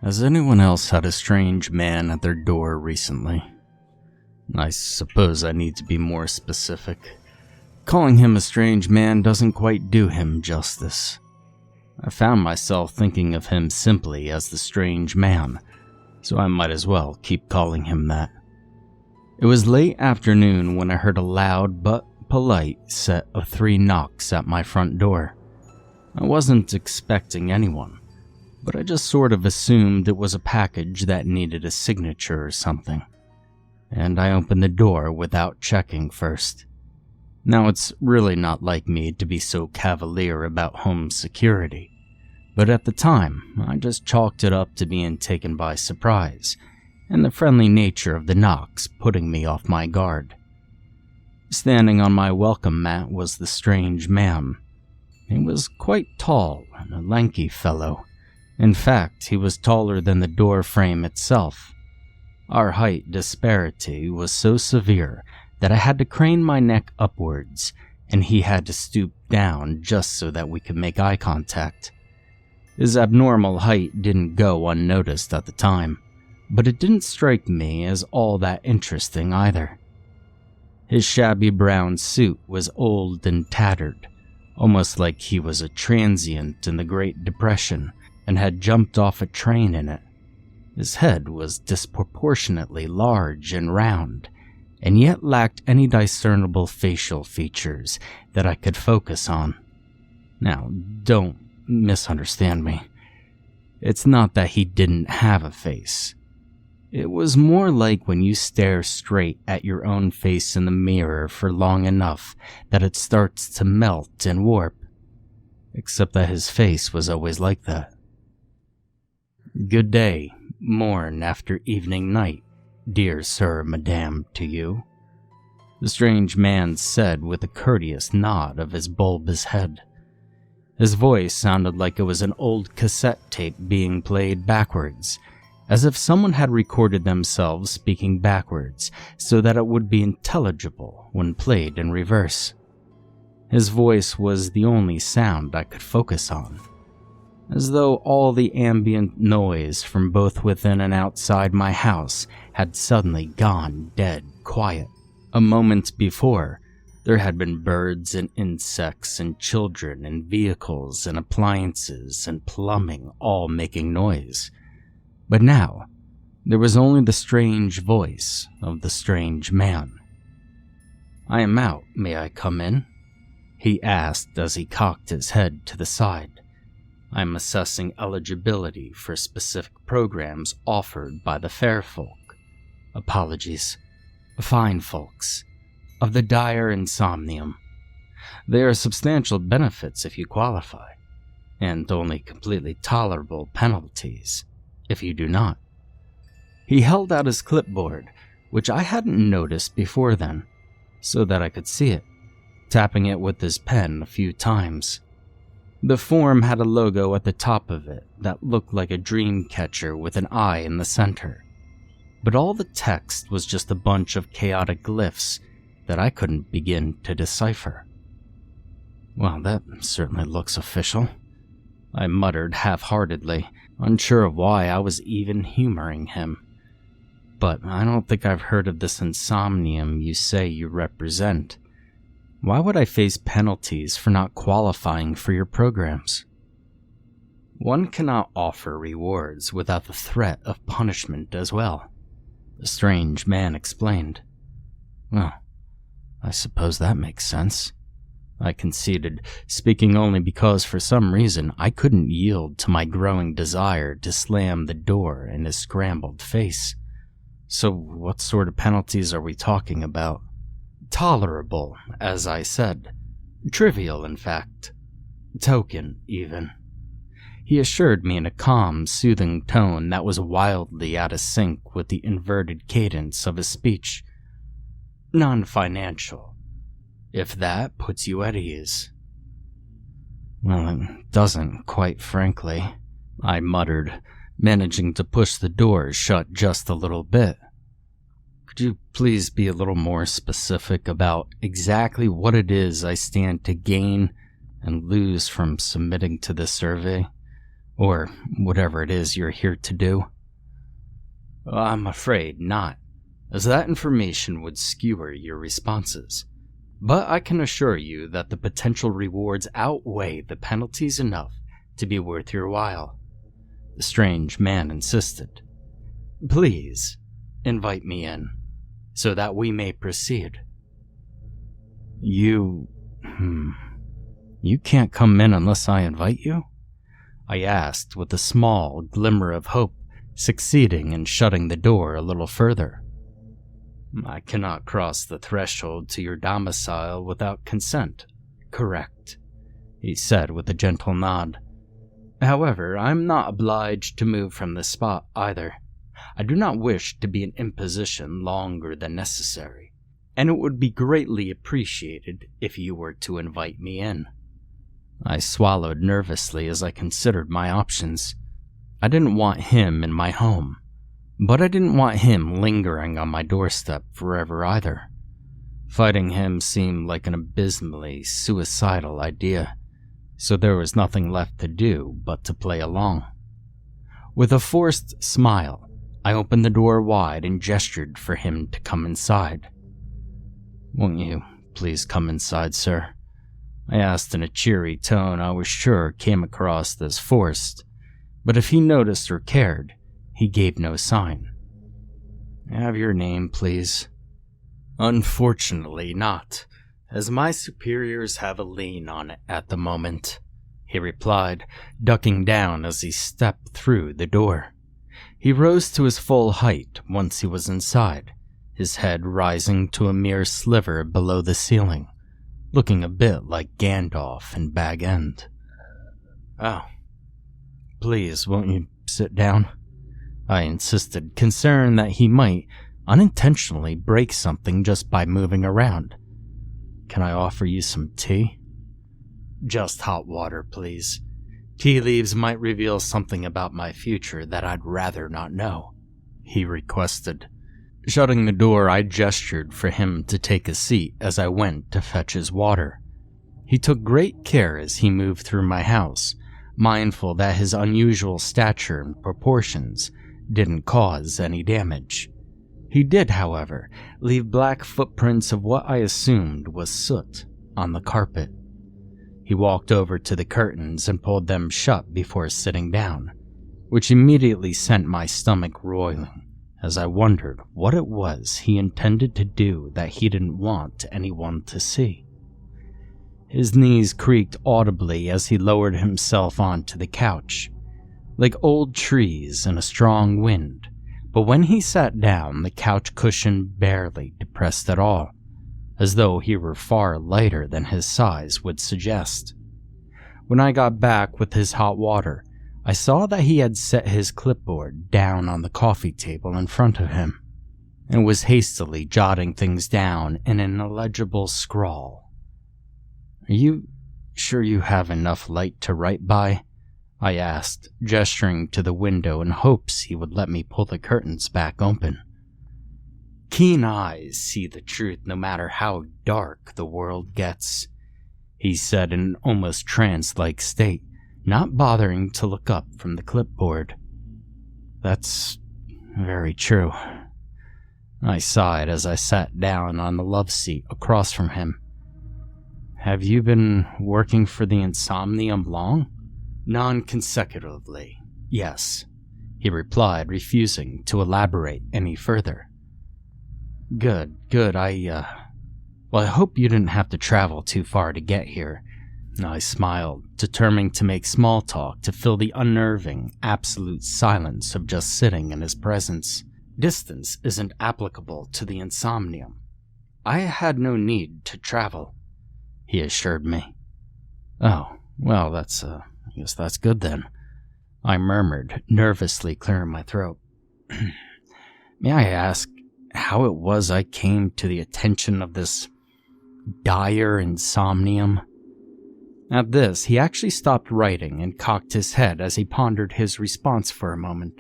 Has anyone else had a strange man at their door recently? I suppose I need to be more specific. Calling him a strange man doesn't quite do him justice. I found myself thinking of him simply as the strange man, so I might as well keep calling him that. It was late afternoon when I heard a loud but polite set of 3 knocks at my front door. I wasn't expecting anyone, but I just sort of assumed it was a package that needed a signature or something, and I opened the door without checking first. Now, it's really not like me to be so cavalier about home security, but at the time, I just chalked it up to being taken by surprise, and the friendly nature of the knocks putting me off my guard. Standing on my welcome mat was the strange man. He was quite tall and a lanky fellow. In fact, he was taller than the door frame itself. Our height disparity was so severe that I had to crane my neck upwards, and he had to stoop down just so that we could make eye contact. His abnormal height didn't go unnoticed at the time, but it didn't strike me as all that interesting either. His shabby brown suit was old and tattered, almost like he was a transient in the Great Depression and had jumped off a train in it. His head was disproportionately large and round, and yet lacked any discernible facial features that I could focus on. Now, don't misunderstand me. It's not that he didn't have a face. It was more like when you stare straight at your own face in the mirror for long enough that it starts to melt and warp. Except that his face was always like that. Good day, morn, after evening, night, dear sir, madame, to you, the strange man said with a courteous nod of his bulbous head. His voice sounded like it was an old cassette tape being played backwards, as if someone had recorded themselves speaking backwards so that it would be intelligible when played in reverse. His voice was the only sound I could focus on, as though all the ambient noise from both within and outside my house had suddenly gone dead quiet. A moment before, there had been birds and insects and children and vehicles and appliances and plumbing all making noise. But now, there was only the strange voice of the strange man. "I am out, may I come in?" he asked as he cocked his head to the side. "I am assessing eligibility for specific programs offered by the fair folk. Apologies, fine folks, of the dire Insomnium. There are substantial benefits if you qualify, and only completely tolerable penalties if you do not." He held out his clipboard, which I hadn't noticed before then, so that I could see it, tapping it with his pen a few times. The form had a logo at the top of it that looked like a dream catcher with an eye in the center, but all the text was just a bunch of chaotic glyphs that I couldn't begin to decipher. "Well, that certainly looks official," I muttered half-heartedly, unsure of why I was even humoring him. "But I don't think I've heard of this Insomnium you say you represent. Why would I face penalties for not qualifying for your programs?" "One cannot offer rewards without the threat of punishment as well," the strange man explained. "Well, I suppose that makes sense," I conceded, speaking only because for some reason I couldn't yield to my growing desire to slam the door in his scrambled face. "So what sort of penalties are we talking about?" "Tolerable, as I said. Trivial, in fact. Token, even," he assured me in a calm, soothing tone that was wildly out of sync with the inverted cadence of his speech. "Non-financial, if that puts you at ease." "Well, it doesn't, quite frankly," I muttered, managing to push the door shut just a little bit. "Could you please be a little more specific about exactly what it is I stand to gain and lose from submitting to this survey? Or whatever it is you're here to do? I'm afraid not, as that information would skewer your responses. But I can assure you that the potential rewards outweigh the penalties enough to be worth your while. The strange man insisted. Please, invite me in, so that we may proceed. You can't come in unless I invite you? I asked with a small glimmer of hope, succeeding in shutting the door a little further. I cannot cross the threshold to your domicile without consent, correct? He said with a gentle nod. However, I'm not obliged to move from this spot either. I do not wish to be an imposition longer than necessary, and it would be greatly appreciated if you were to invite me in. I swallowed nervously as I considered my options. I didn't want him in my home, but I didn't want him lingering on my doorstep forever either. Fighting him seemed like an abysmally suicidal idea, so there was nothing left to do but to play along. With a forced smile, I opened the door wide and gestured for him to come inside. Won't you please come inside, sir? I asked in a cheery tone I was sure came across as forced, but if he noticed or cared, he gave no sign. Have your name, please? Unfortunately not, as my superiors have a lien on it at the moment, he replied, ducking down as he stepped through the door. He rose to his full height once he was inside, his head rising to a mere sliver below the ceiling, looking a bit like Gandalf in Bag End. Oh, please, won't you sit down? I insisted, concerned that he might unintentionally break something just by moving around. Can I offer you some tea? Just hot water, please. Tea leaves might reveal something about my future that I'd rather not know, he requested. Shutting the door, I gestured for him to take a seat as I went to fetch his water. He took great care as he moved through my house, mindful that his unusual stature and proportions didn't cause any damage. He did, however, leave black footprints of what I assumed was soot on the carpet. He walked over to the curtains and pulled them shut before sitting down, which immediately sent my stomach roiling, as I wondered what it was he intended to do that he didn't want anyone to see. His knees creaked audibly as he lowered himself onto the couch, like old trees in a strong wind, but when he sat down, the couch cushion barely depressed at all, as though he were far lighter than his size would suggest. When I got back with his hot water, I saw that he had set his clipboard down on the coffee table in front of him, and was hastily jotting things down in an illegible scrawl. Are you sure you have enough light to write by? I asked, gesturing to the window in hopes he would let me pull the curtains back open. Keen eyes see the truth no matter how dark the world gets, he said in an almost trance-like state, not bothering to look up from the clipboard. That's very true. I sighed as I sat down on the love seat across from him. Have you been working for the Insomnia long? Non-consecutively, yes, he replied, refusing to elaborate any further. Good, I hope you didn't have to travel too far to get here. I smiled, determined to make small talk to fill the unnerving, absolute silence of just sitting in his presence. Distance isn't applicable to the Insomnia. I had no need to travel, he assured me. Oh, well, I guess that's good then, I murmured, nervously clearing my throat. May I ask how it was I came to the attention of this dire insomnium? At this, he actually stopped writing and cocked his head as he pondered his response for a moment.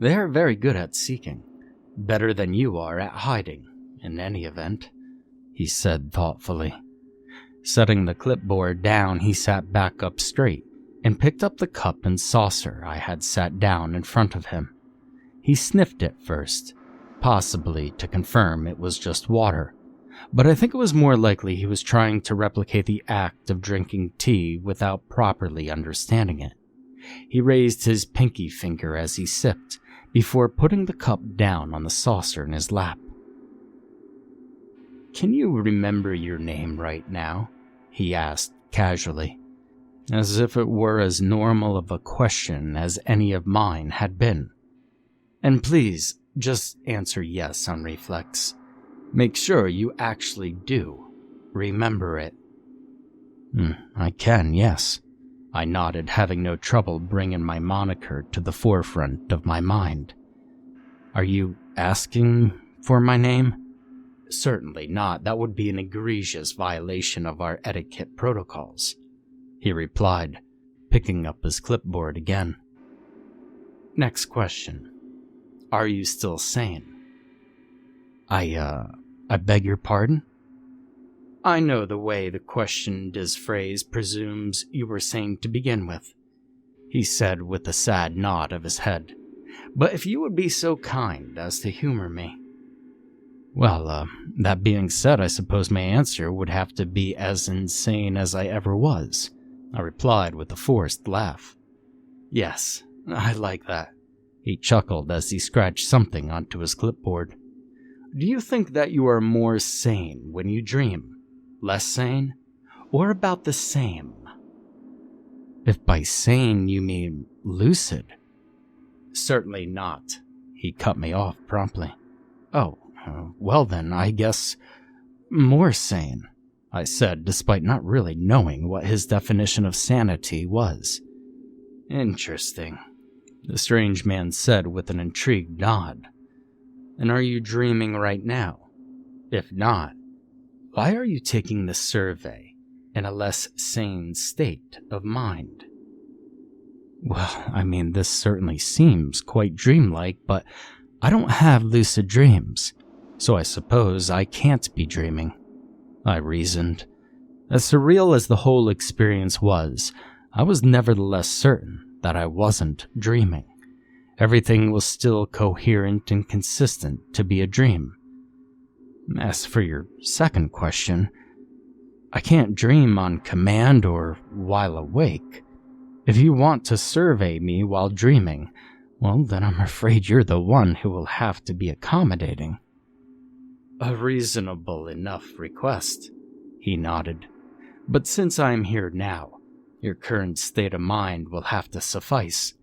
They are very good at seeking, better than you are at hiding, in any event, he said thoughtfully. Setting the clipboard down, he sat back up straight, and picked up the cup and saucer I had set down in front of him. He sniffed it first, possibly to confirm it was just water, but I think it was more likely he was trying to replicate the act of drinking tea without properly understanding it. He raised his pinky finger as he sipped, before putting the cup down on the saucer in his lap. "Can you remember your name right now?" he asked casually, as if it were as normal of a question as any of mine had been. "And please, just answer yes on reflex. Make sure you actually do remember it." "I can, yes." I nodded, having no trouble bringing my moniker to the forefront of my mind. "Are you asking for my name?" "Certainly not. That would be an egregious violation of our etiquette protocols," he replied, picking up his clipboard again. "Next question. Are you still sane?" I beg your pardon?" "I know the way the question is phrased presumes you were sane to begin with," he said with a sad nod of his head. "But if you would be so kind as to humor me." "Well, that being said, I suppose my answer would have to be as insane as I ever was," I replied with a forced laugh. "Yes, I like that," he chuckled as he scratched something onto his clipboard. "Do you think that you are more sane when you dream, less sane, or about the same?" "If by sane you mean lucid." "Certainly not," he cut me off promptly. "Oh, well then, I guess more sane," I said, despite not really knowing what his definition of sanity was. "Interesting," the strange man said with an intrigued nod. "And are you dreaming right now? If not, why are you taking the survey in a less sane state of mind?" "Well, I mean, this certainly seems quite dreamlike, but I don't have lucid dreams, so I suppose I can't be dreaming," I reasoned. As surreal as the whole experience was, I was nevertheless certain that I wasn't dreaming. Everything was still coherent and consistent to be a dream. As for your second question, I can't dream on command or while awake. If you want to survey me while dreaming, well, then I'm afraid you're the one who will have to be accommodating." "A reasonable enough request," he nodded. "But since I'm here now, your current state of mind will have to suffice.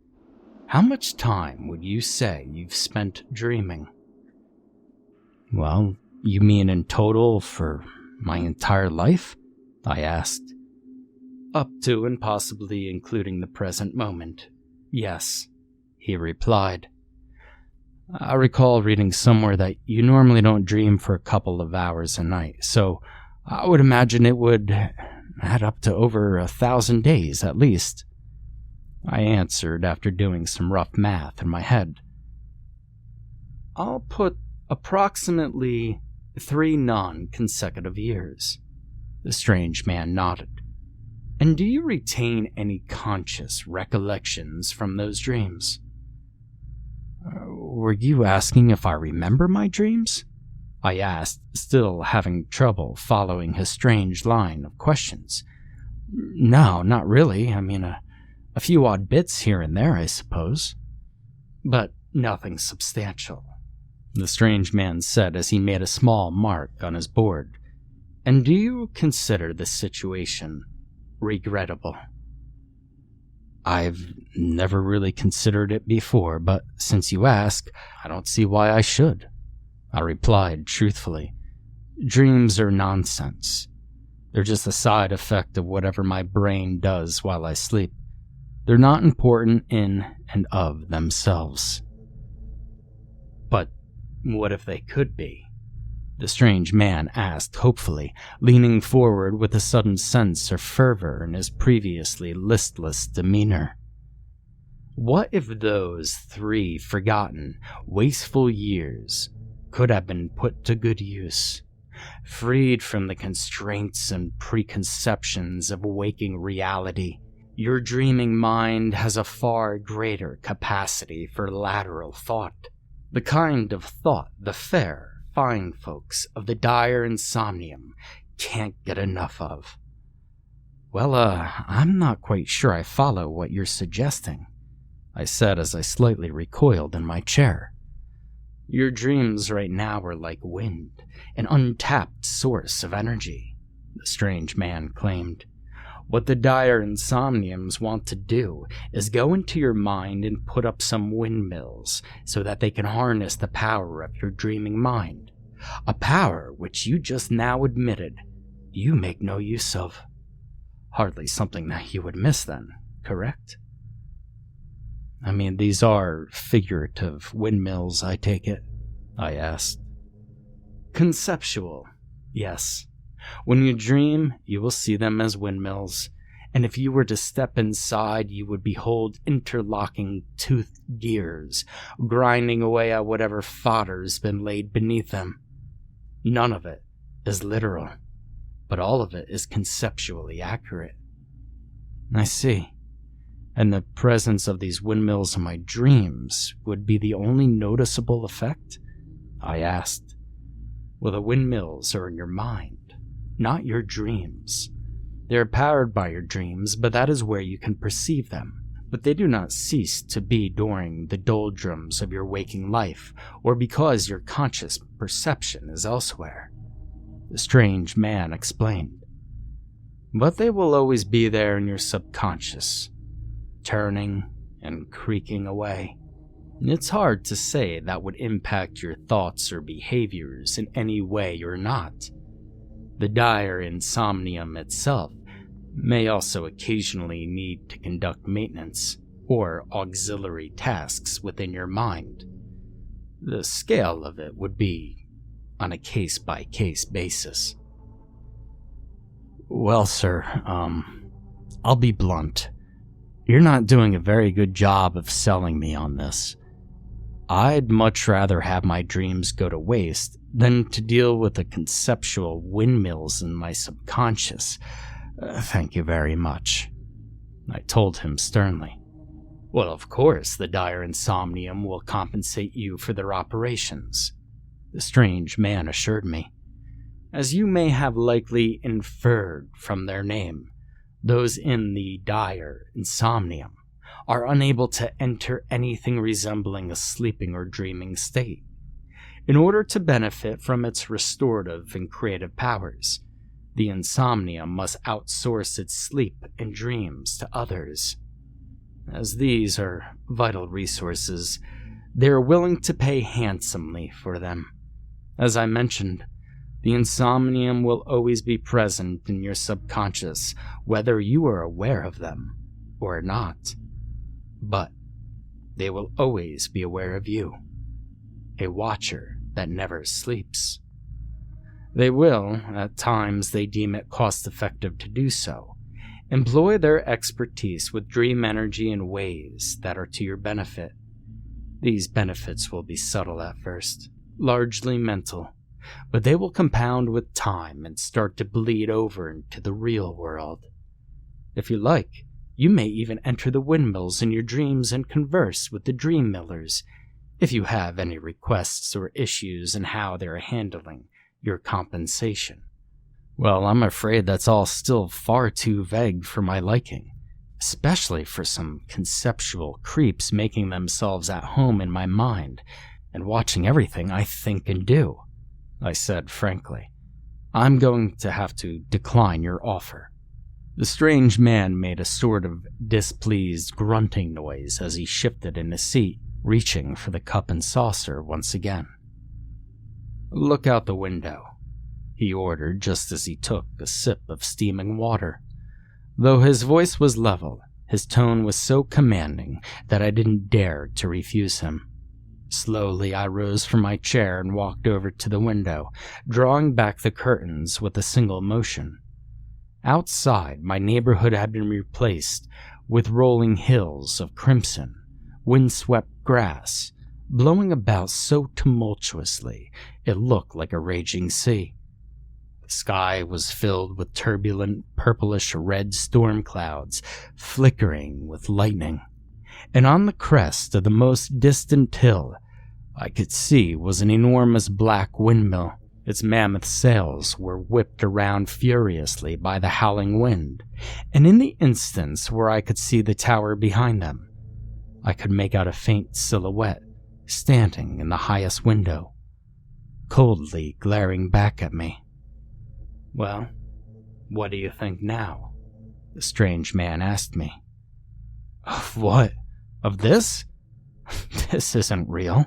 How much time would you say you've spent dreaming?" "Well, you mean in total for my entire life?" I asked. "Up to and possibly including the present moment, yes," he replied. "I recall reading somewhere that you normally don't dream for a couple of hours a night, so I would imagine it would add up to over 1,000 days at least," I answered after doing some rough math in my head. "I'll put approximately 3 non-consecutive years," the strange man nodded. "And do you retain any conscious recollections from those dreams?" "Were you asking if I remember my dreams?" I asked, still having trouble following his strange line of questions. "No, not really. I mean, a few odd bits here and there, I suppose." "But nothing substantial," the strange man said as he made a small mark on his board. "And do you consider this situation regrettable?" "I've never really considered it before, but since you ask, I don't see why I should," I replied truthfully. "Dreams are nonsense. They're just a side effect of whatever my brain does while I sleep. They're not important in and of themselves." "But what if they could be?" the strange man asked hopefully, leaning forward with a sudden sense of fervor in his previously listless demeanor. "What if those 3 forgotten, wasteful years could have been put to good use, freed from the constraints and preconceptions of waking reality, Your dreaming mind has a far greater capacity for lateral thought. The kind of thought the fair, fine folks of the dire Insomnium can't get enough of. Well, I'm not quite sure I follow what you're suggesting, I said as I slightly recoiled in my chair. Your dreams right now are like wind, an untapped source of energy, the strange man claimed. What the dire Insomniums want to do is go into your mind and put up some windmills so that they can harness the power of your dreaming mind, a power which you just now admitted you make no use of. Hardly something that you would miss then, correct? I mean, these are figurative windmills, I take it? I asked. Conceptual, yes. When you dream, you will see them as windmills, and if you were to step inside, you would behold interlocking toothed gears, grinding away at whatever fodder's been laid beneath them. None of it is literal, but all of it is conceptually accurate. I see. And the presence of these windmills in my dreams would be the only noticeable effect? I asked. Well, the windmills are in your mind, not your dreams. They are powered by your dreams, but that is where you can perceive them. But they do not cease to be during the doldrums of your waking life, or because your conscious perception is elsewhere, the strange man explained. But they will always be there in your subconscious, turning and creaking away. It's hard to say that would impact your thoughts or behaviors in any way or not. The dire Insomnium itself may also occasionally need to conduct maintenance or auxiliary tasks within your mind. The scale of it would be on a case-by-case basis. Well, sir, I'll be blunt. You're not doing a very good job of selling me on this. I'd much rather have my dreams go to waste than to deal with the conceptual windmills in my subconscious. Thank you very much, I told him sternly. Well, of course, the dire Insomnium will compensate you for their operations, the strange man assured me. As you may have likely inferred from their name, those in the dire Insomnium are unable to enter anything resembling a sleeping or dreaming state. In order to benefit from its restorative and creative powers, the Insomnia must outsource its sleep and dreams to others. As these are vital resources, they are willing to pay handsomely for them. As I mentioned, the Insomnium will always be present in your subconscious, whether you are aware of them or not. But they will always be aware of you, a watcher that never sleeps. They will, at times they deem it cost-effective to do so, employ their expertise with dream energy in ways that are to your benefit. These benefits will be subtle at first, largely mental, but they will compound with time and start to bleed over into the real world. If you like, you may even enter the windmills in your dreams and converse with the dream millers, if you have any requests or issues in how they are handling your compensation. Well, I'm afraid that's all still far too vague for my liking, especially for some conceptual creeps making themselves at home in my mind and watching everything I think and do, I said frankly. I'm going to have to decline your offer. The strange man made a sort of displeased grunting noise as he shifted in his seat, reaching for the cup and saucer once again. Look out the window, he ordered just as he took a sip of steaming water. Though his voice was level, his tone was so commanding that I didn't dare to refuse him. Slowly I rose from my chair and walked over to the window, drawing back the curtains with a single motion. Outside, my neighborhood had been replaced with rolling hills of crimson, windswept grass, blowing about so tumultuously it looked like a raging sea. The sky was filled with turbulent, purplish-red storm clouds, flickering with lightning. And on the crest of the most distant hill, I could see was an enormous black windmill. Its mammoth sails were whipped around furiously by the howling wind, and in the instance where I could see the tower behind them, I could make out a faint silhouette standing in the highest window, coldly glaring back at me. "Well, what do you think now?" the strange man asked me. "Of what? Of this? This isn't real."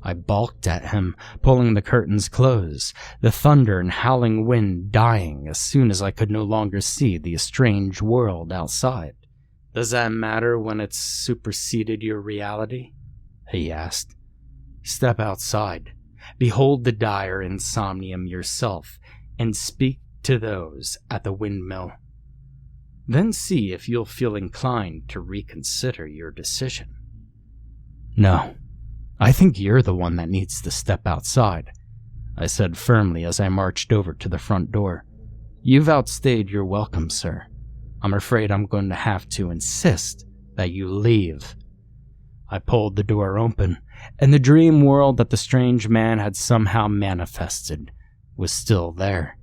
I balked at him, pulling the curtains close, the thunder and howling wind dying as soon as I could no longer see the estranged world outside. "Does that matter when it's superseded your reality?" he asked. "Step outside, behold the dire insomnium yourself, and speak to those at the windmill. Then see if you'll feel inclined to reconsider your decision." "No, I think you're the one that needs to step outside," I said firmly as I marched over to the front door. "You've outstayed your welcome, sir. I'm afraid I'm going to have to insist that you leave." I pulled the door open, and the dream world that the strange man had somehow manifested was still there.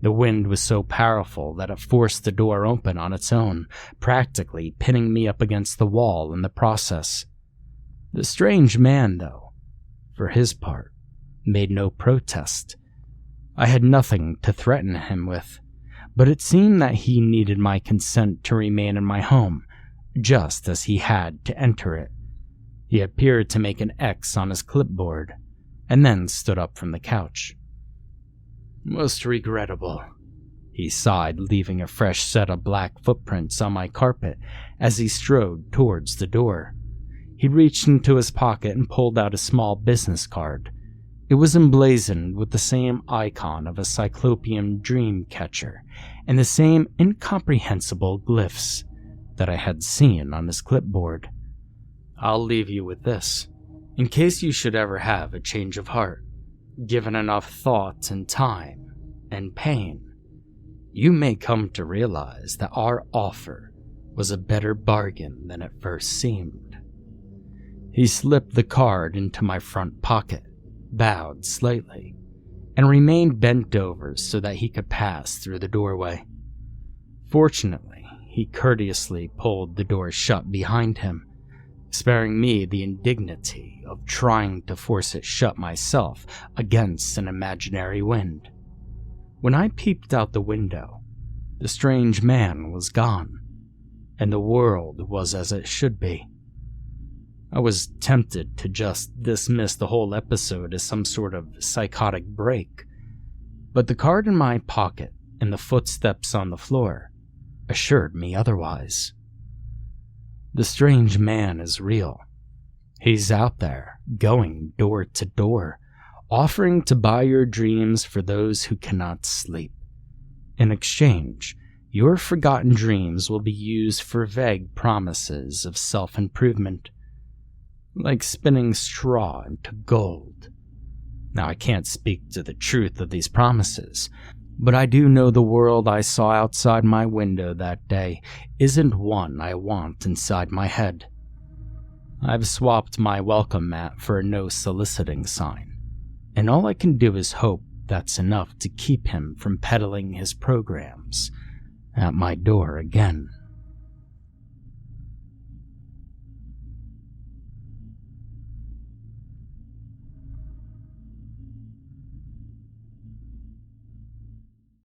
The wind was so powerful that it forced the door open on its own, practically pinning me up against the wall in the process. The strange man, though, for his part, made no protest. I had nothing to threaten him with, but it seemed that he needed my consent to remain in my home, just as he had to enter it. He appeared to make an X on his clipboard, and then stood up from the couch. "Most regrettable," he sighed, leaving a fresh set of black footprints on my carpet as he strode towards the door. He reached into his pocket and pulled out a small business card. It was emblazoned with the same icon of a cyclopean dream catcher and the same incomprehensible glyphs that I had seen on his clipboard. "I'll leave you with this, in case you should ever have a change of heart. Given enough thought and time and pain, you may come to realize that our offer was a better bargain than it first seemed." He slipped the card into my front pocket, bowed slightly, and remained bent over so that he could pass through the doorway. Fortunately, he courteously pulled the door shut behind him, sparing me the indignity of trying to force it shut myself against an imaginary wind. When I peeped out the window, the strange man was gone, and the world was as it should be. I was tempted to just dismiss the whole episode as some sort of psychotic break, but the card in my pocket and the footsteps on the floor assured me otherwise. The strange man is real. He's out there, going door to door, offering to buy your dreams for those who cannot sleep. In exchange, your forgotten dreams will be used for vague promises of self-improvement, like spinning straw into gold. Now, I can't speak to the truth of these promises, but I do know the world I saw outside my window that day isn't one I want inside my head. I've swapped my welcome mat for a no soliciting sign, and all I can do is hope that's enough to keep him from peddling his programs at my door again.